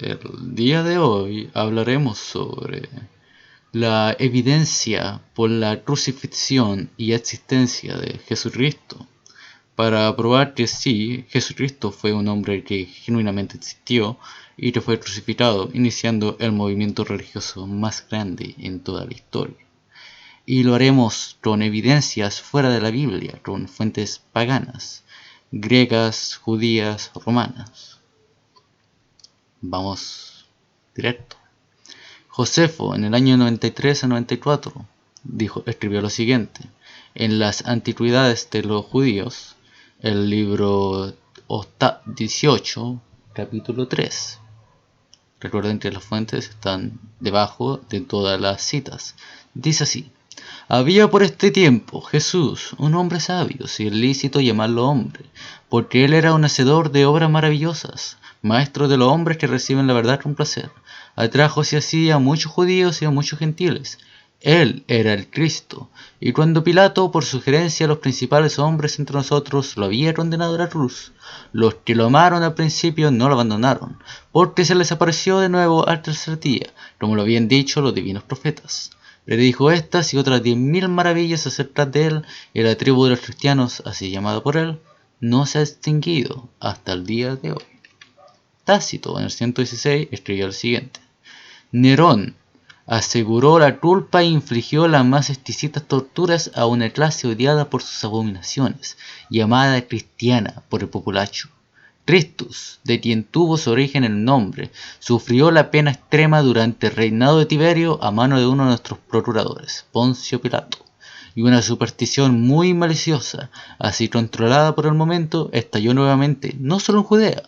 El día de hoy hablaremos sobre la evidencia por la crucifixión y existencia de Jesucristo, para probar que sí, Jesucristo fue un hombre que genuinamente existió y que fue crucificado, iniciando el movimiento religioso más grande en toda la historia. Y lo haremos con evidencias fuera de la Biblia, con fuentes paganas, griegas, judías, romanas. Vamos directo. Josefo, en el año 93 a 94, escribió lo siguiente: en las antigüedades de los judíos, el libro 18, capítulo 3. Recuerden que las fuentes están debajo de todas las citas. Dice así: había por este tiempo Jesús, un hombre sabio, si es lícito llamarlo hombre, porque él era un hacedor de obras maravillosas, maestro de los hombres que reciben la verdad con placer. Atrajóse así a muchos judíos y a muchos gentiles. Él era el Cristo, y cuando Pilato, por sugerencia de los principales hombres entre nosotros, lo había condenado a la cruz, los que lo amaron al principio no lo abandonaron, porque se les apareció de nuevo al tercer día, como lo habían dicho los divinos profetas. Le dijo estas y otras 10.000 maravillas acerca de él, y la tribu de los cristianos, así llamada por él, no se ha extinguido hasta el día de hoy. Tácito, en el 116, escribió el siguiente: Nerón aseguró la culpa e infligió las más exquisitas torturas a una clase odiada por sus abominaciones, llamada cristiana por el populacho. Christus, de quien tuvo su origen el nombre, sufrió la pena extrema durante el reinado de Tiberio a mano de uno de nuestros procuradores, Poncio Pilato, y una superstición muy maliciosa, así controlada por el momento, estalló nuevamente no solo en Judea,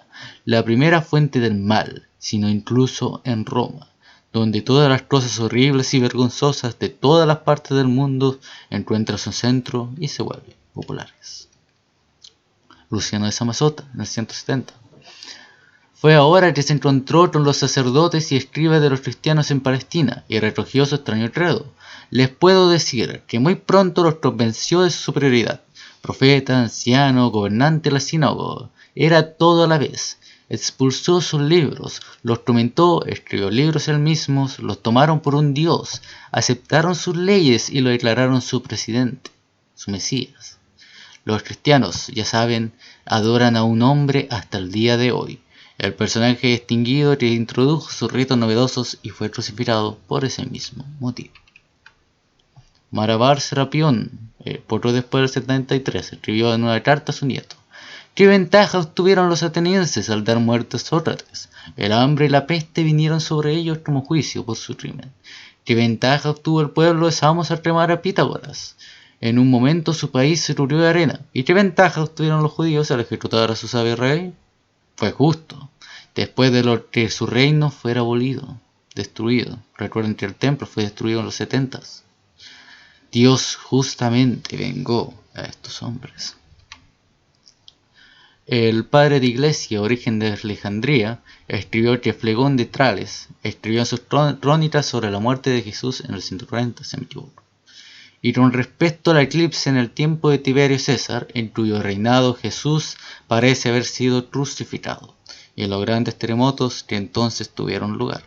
la primera fuente del mal, sino incluso en Roma, donde todas las cosas horribles y vergonzosas de todas las partes del mundo encuentran su centro y se vuelven populares. Luciano de Samosata, en el 170. Fue ahora que se encontró con los sacerdotes y escribas de los cristianos en Palestina y recogió su extraño credo. Les puedo decir que muy pronto los convenció de su superioridad. Profeta, anciano, gobernante de la sinagoga, era todo a la vez. Expulsó sus libros, los comentó, escribió libros él mismo, los tomaron por un dios, aceptaron sus leyes y lo declararon su presidente, su Mesías. Los cristianos, ya saben, adoran a un hombre hasta el día de hoy, el personaje distinguido que introdujo sus ritos novedosos y fue crucificado por ese mismo motivo. Marabar Serapión, poco después del 73, escribió en una carta a su nieto: ¿qué ventaja obtuvieron los atenienses al dar muerte a Sócrates? El hambre y la peste vinieron sobre ellos como juicio por su crimen. ¿Qué ventaja obtuvo el pueblo de Samos al quemar a Pitágoras? En un momento su país se cubrió de arena. ¿Y qué ventaja obtuvieron los judíos al ejecutar a su sabio rey? Fue justo, después de lo que su reino fuera abolido, destruido. Recuerden que el templo fue destruido en los 70s. Dios justamente vengó a estos hombres. El padre de iglesia, Origen de Alejandría, escribió que Flegón de Trales escribió en sus crónicas sobre la muerte de Jesús en el 140, si me equivoco. Y con respecto al eclipse en el tiempo de Tiberio César, en cuyo reinado Jesús parece haber sido crucificado, y en los grandes terremotos que entonces tuvieron lugar.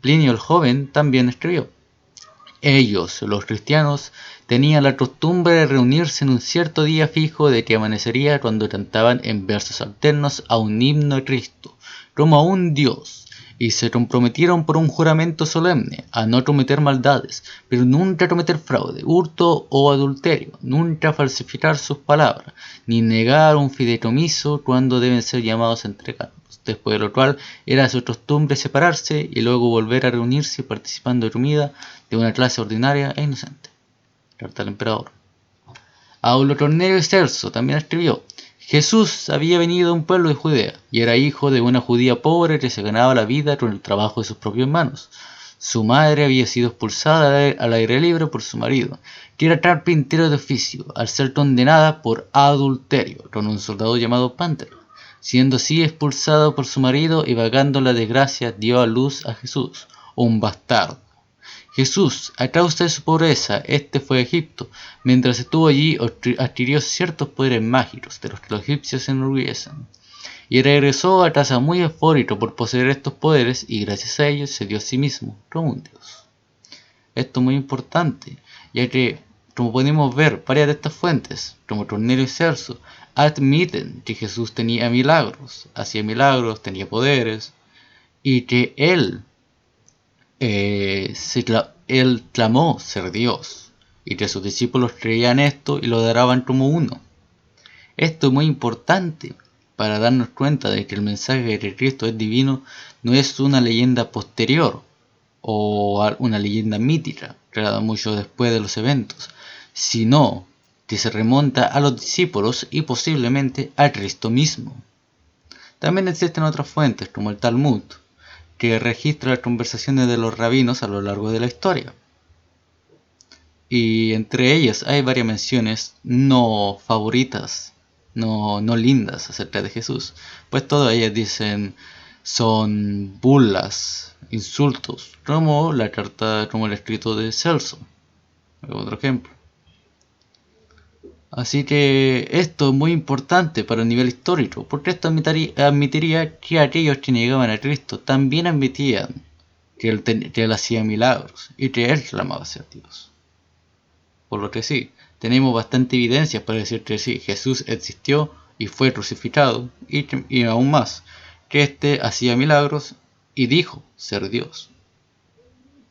Plinio el Joven también escribió: ellos, los cristianos, tenían la costumbre de reunirse en un cierto día fijo de que amanecería cuando cantaban en versos alternos a un himno a Cristo, como a un Dios, y se comprometieron por un juramento solemne a no cometer maldades, pero nunca cometer fraude, hurto o adulterio, nunca falsificar sus palabras, ni negar un fideicomiso cuando deben ser llamados a entregarlos. Después de lo cual era su costumbre separarse y luego volver a reunirse participando de comida de una clase ordinaria e inocente. Carta al emperador. Aulo Cornelio Celso también escribió: Jesús había venido a un pueblo de Judea y era hijo de una judía pobre que se ganaba la vida con el trabajo de sus propias manos. Su madre había sido expulsada al aire libre por su marido, que era carpintero de oficio, al ser condenada por adulterio con un soldado llamado Pántero. Siendo así expulsada por su marido y vagando en la desgracia, dio a luz a Jesús, un bastardo. Jesús, a causa de su pobreza, fue a Egipto. Mientras estuvo allí, adquirió ciertos poderes mágicos, de los que los egipcios se enorgullecen. y regresó a casa muy eufórico por poseer estos poderes y gracias a ellos se dio a sí mismo como un dios. Esto es muy importante, ya que, como podemos ver, varias de estas fuentes, como Cornelio y Celso, admiten que Jesús tenía milagros, hacía milagros, tenía poderes, y que él clamó ser Dios, y que sus discípulos creían esto y lo adoraban como uno. Esto es muy importante para darnos cuenta de que el mensaje de que Cristo es divino no es una leyenda posterior o una leyenda mítica creada mucho después de los eventos, sino que se remonta a los discípulos y posiblemente a Cristo mismo. También existen otras fuentes como el Talmud, que registra las conversaciones de los rabinos a lo largo de la historia. Y entre ellas hay varias menciones no favoritas, no lindas acerca de Jesús, pues todas ellas dicen son burlas, insultos, como la carta, como el escrito de Celso, otro ejemplo. Así que esto es muy importante para el nivel histórico, porque esto admitiría que aquellos que negaban a Cristo también admitían que él hacía milagros y que él clamaba ser Dios. Por lo que sí, tenemos bastante evidencia para decir que sí, Jesús existió y fue crucificado, y aún más, que éste hacía milagros y dijo ser Dios.